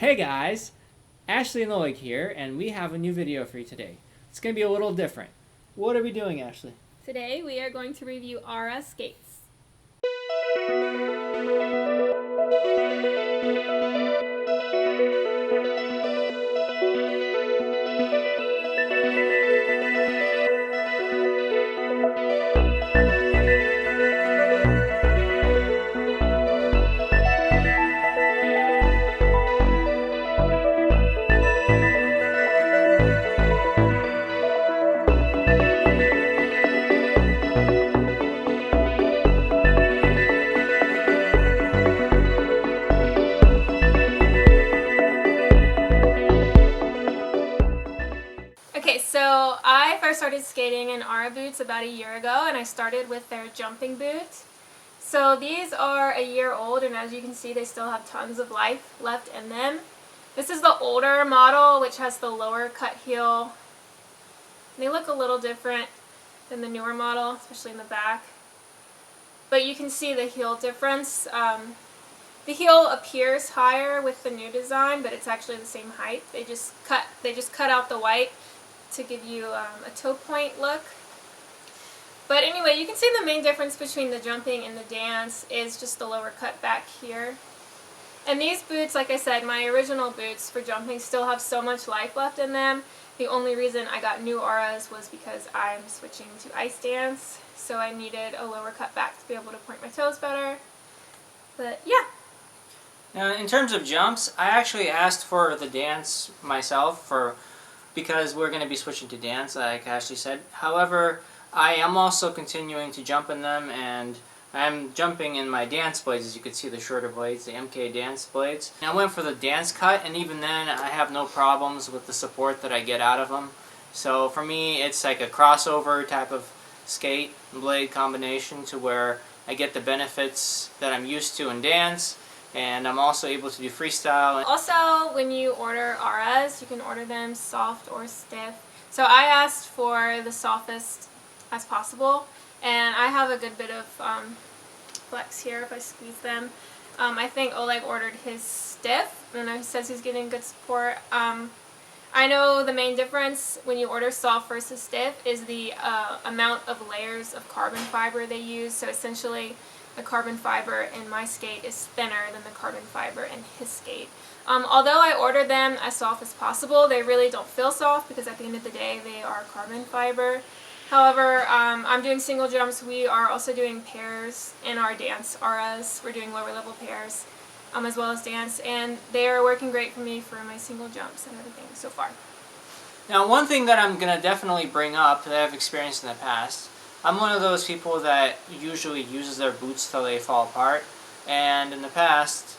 Hey guys, Ashley and Loic here, and we have a new video for you today. It's going to be a little different. What are we doing, Ashley? Today we are going to review Aura skates. Okay, so I first started skating in Aura boots about a year ago, and I started with their jumping boots. So these are a year old, and as you can see, they still have tons of life left in them. This is the older model, which has the lower cut heel. They look a little different than the newer model, especially in the back. But you can see the heel difference. The heel appears higher with the new design, but it's actually the same height. They just cut out the white to give you a toe point look. But anyway, you can see the main difference between the jumping and the dance is just the lower cut back here. And these boots, like I said, my original boots for jumping still have so much life left in them. The only reason I got new Auras was because I'm switching to ice dance, so I needed a lower cut back to be able to point my toes better. But yeah. Now, in terms of jumps, I actually asked for the dance myself because we're going to be switching to dance, like Ashley said. However, I am also continuing to jump in them, and I'm jumping in my dance blades, as you can see, the shorter blades, the MK dance blades. And I went for the dance cut, and even then I have no problems with the support that I get out of them. So for me, it's like a crossover type of skate and blade combination to where I get the benefits that I'm used to in dance, and I'm also able to do freestyle. Also, when you order Auras, you can order them soft or stiff. So I asked for the softest as possible, and I have a good bit of flex here if I squeeze them. I think Oleg ordered his stiff, and he says he's getting good support. I know the main difference when you order soft versus stiff is the amount of layers of carbon fiber they use. So essentially, the carbon fiber in my skate is thinner than the carbon fiber in his skate. Although I ordered them as soft as possible, they really don't feel soft because at the end of the day they are carbon fiber. However, I'm doing single jumps. We are also doing pairs in our dance Auras. We're doing lower level pairs as well as dance, and they are working great for me for my single jumps and everything so far. Now, one thing that I'm going to definitely bring up that I've experienced in the past, I'm one of those people that usually uses their boots till they fall apart, and in the past,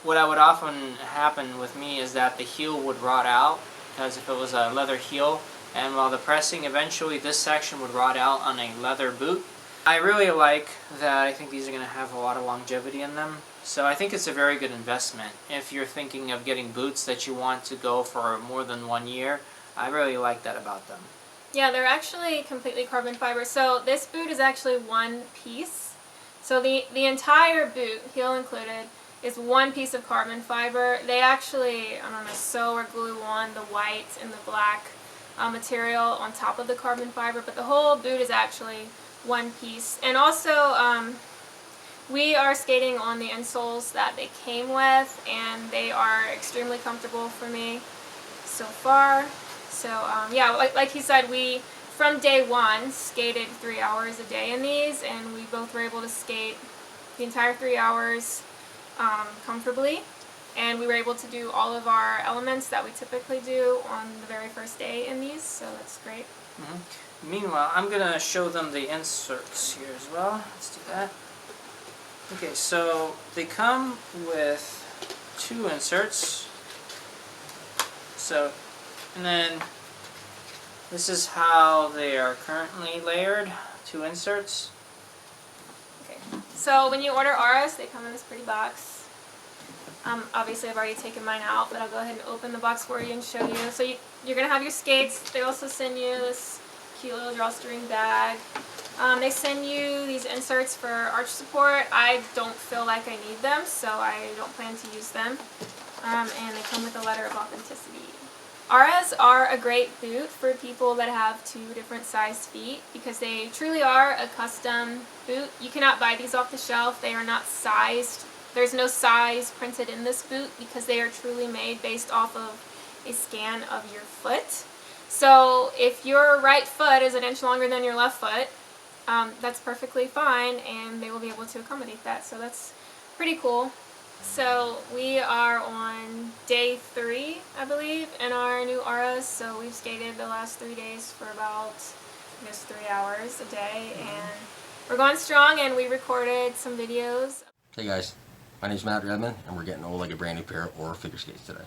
what would often happen with me is that the heel would rot out, because if it was a leather heel, and while the pressing, eventually this section would rot out on a leather boot. I really like that. I think these are going to have a lot of longevity in them, so I think it's a very good investment. If you're thinking of getting boots that you want to go for more than 1 year, I really like that about them. Yeah, they're actually completely carbon fiber. So this boot is actually one piece. So the entire boot, heel included, is one piece of carbon fiber. They actually, I don't know, sew or glue on the white and the black material on top of the carbon fiber, but the whole boot is actually one piece. And also, we are skating on the insoles that they came with, and they are extremely comfortable for me so far. So yeah, like he said, we from day one skated 3 hours a day in these, and we both were able to skate the entire 3 hours comfortably, and we were able to do all of our elements that we typically do on the very first day in these, so that's great. Meanwhile, I'm going to show them the inserts here as well. Let's do that. Okay, so they come with 2 inserts. So, and then this is how they are currently layered, 2 inserts. Okay, so when you order Auras, they come in this pretty box. Obviously I've already taken mine out, but I'll go ahead and open the box for you and show you. So you're going to have your skates. They also send you this cute little drawstring bag. They send you these inserts for arch support. I don't feel like I need them, so I don't plan to use them. and they come with a letter of authenticity. Auras are a great boot for people that have 2 different sized feet because they truly are a custom boot. You cannot buy these off the shelf. They are not sized. There's no size printed in this boot because they are truly made based off of a scan of your foot. So if your right foot is an inch longer than your left foot, that's perfectly fine, and they will be able to accommodate that. So that's pretty cool. So we are on day 3, I believe, in our new Auras. So we've skated the last 3 days for about, I guess, 3 hours a day, and we're going strong, and we recorded some videos. Hey guys, my name is Matt Redman, and we're getting old like a brand new pair of Aura figure skates today.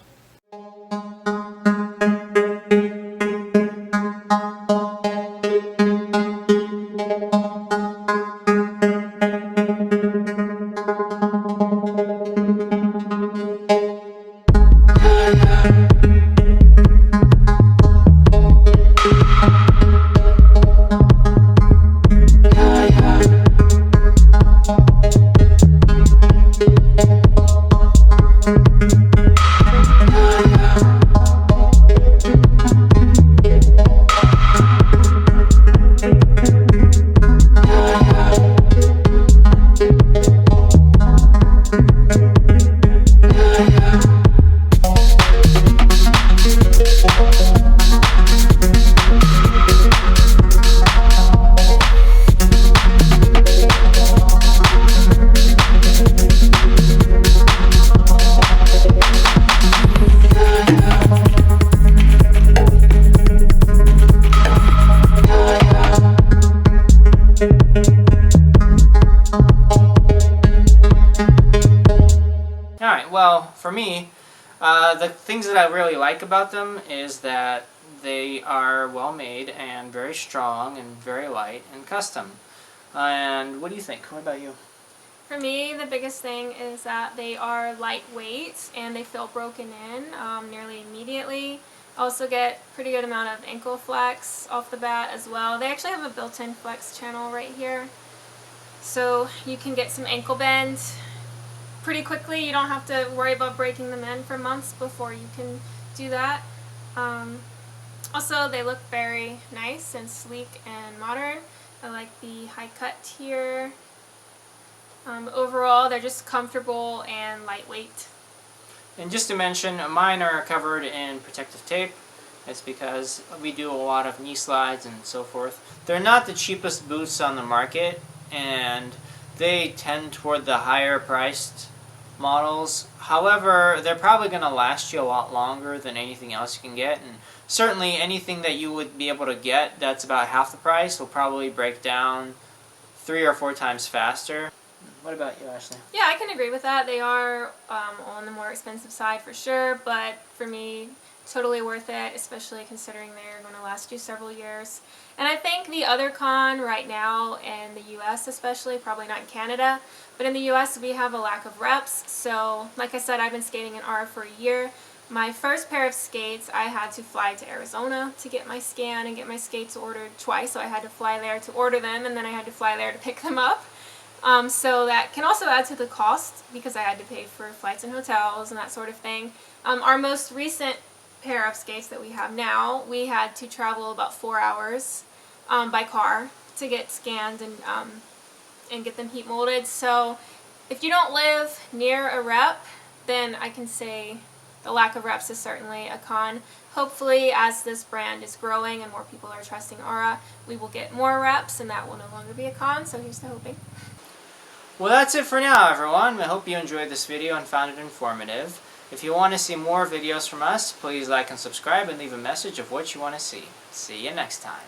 Alright, well, for me, the things that I really like about them is that they are well made and very strong and very light and custom. And what do you think? What about you? For me, the biggest thing is that they are lightweight and they feel broken in nearly immediately. Also get pretty good amount of ankle flex off the bat as well. They actually have a built-in flex channel right here, so you can get some ankle bend pretty quickly. You don't have to worry about breaking them in for months before you can do that. Also, they look very nice and sleek and modern. I like the high cut here. Overall, they're just comfortable and lightweight. And just to mention, mine are covered in protective tape. It's because we do a lot of knee slides and so forth. They're not the cheapest boots on the market, and they tend toward the higher priced models. However, they're probably going to last you a lot longer than anything else you can get, and certainly anything that you would be able to get that's about half the price will probably break down 3 or 4 times faster. What about you, Ashley? Yeah, I can agree with that. They are on the more expensive side for sure, but for me, totally worth it, especially considering they're going to last you several years. And I think the other con right now in the US especially, probably not in Canada, but in the US we have a lack of reps. So like I said, I've been skating in Aura for a year. My first pair of skates, I had to fly to Arizona to get my scan and get my skates ordered twice. So I had to fly there to order them, and then I had to fly there to pick them up. So that can also add to the cost because I had to pay for flights and hotels and that sort of thing. Our most recent pair of skates that we have now, we had to travel about 4 hours by car to get scanned and get them heat molded. So if you don't live near a rep, then I can say the lack of reps is certainly a con. Hopefully, as this brand is growing and more people are trusting Aura, we will get more reps and that will no longer be a con, so here's to hoping. Well, that's it for now, everyone. I hope you enjoyed this video and found it informative. If you want to see more videos from us, please like and subscribe and leave a message of what you want to see. See you next time.